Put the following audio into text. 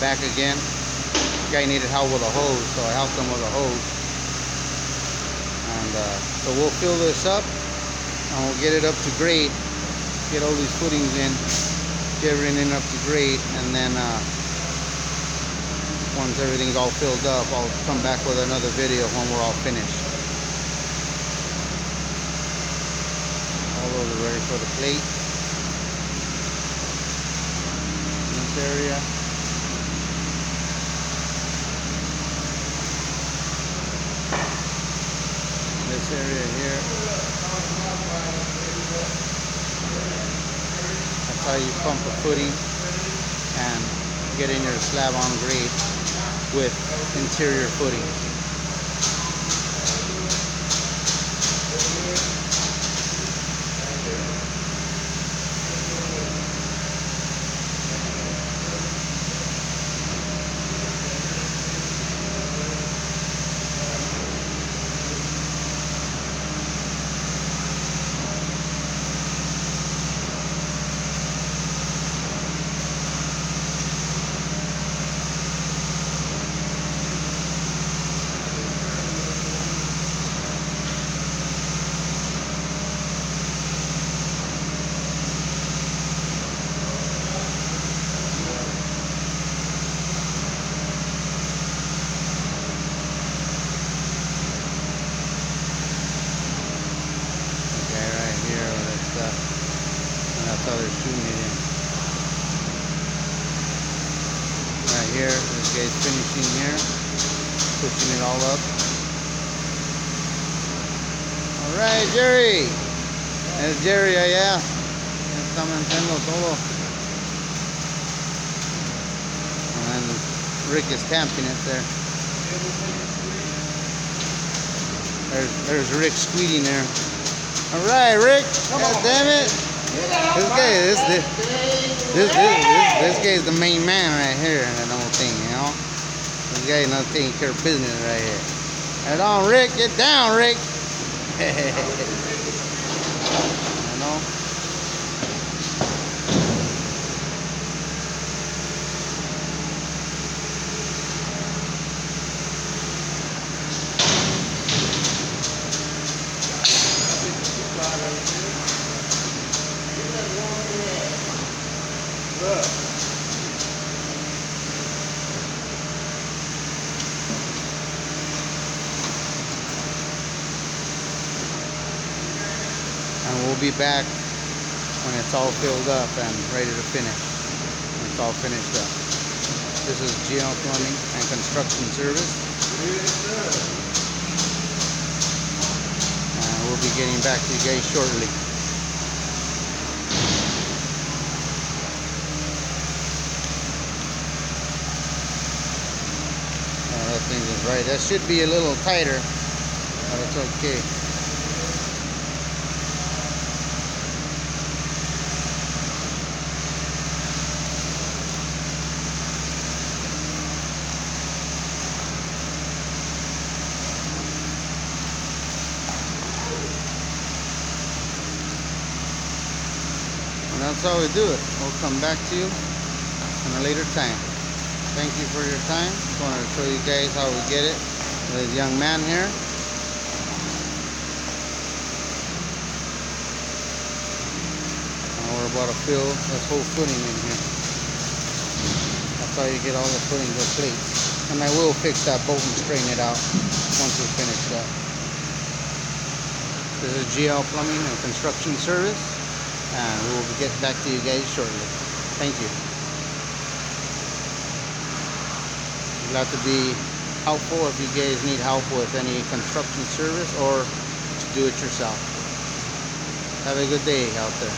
back again. Guy needed help with a hose, so I helped him with a hose. And so we'll fill this up and we'll get it up to grade. Get all these footings in, get everything up to grade, and then once everything's all filled up, I'll come back with another video when we're all finished. All those are ready for the plate. This area. This area here. That's how you pump a footing and get in your slab on grade with interior footing. That's how they're shooting it in. Right here, this guy's finishing here, pushing it all up. Alright, Jerry! There's Jerry allá. Está manteniendo todo. And then Rick is tamping it there. There's Rick squeating there. Alright, Rick! God damn it! This guy is the main man right here in that whole thing, you know? This guy is not taking care of business right here. Head on, Rick! Get down, Rick! You know? And we'll be back when it's all filled up and ready to finish. When it's all finished up. This is GL Plumbing and Construction Service. And we'll be getting back to you guys shortly. That thing is right. That should be a little tighter, but it's okay. And that's how we do it. We'll come back to you in a later time. Thank you for your time. Just wanted to show you guys how we get it with this young man here. And we're about to fill this whole footing in here. That's how you get all the footings with plates. And I will fix that bolt and straighten it out once we finish that. This is GL Plumbing and Construction Service. And we will get back to you guys shortly. Thank you. Glad to be helpful if you guys need help with any construction service or to do it yourself. Have a good day out there.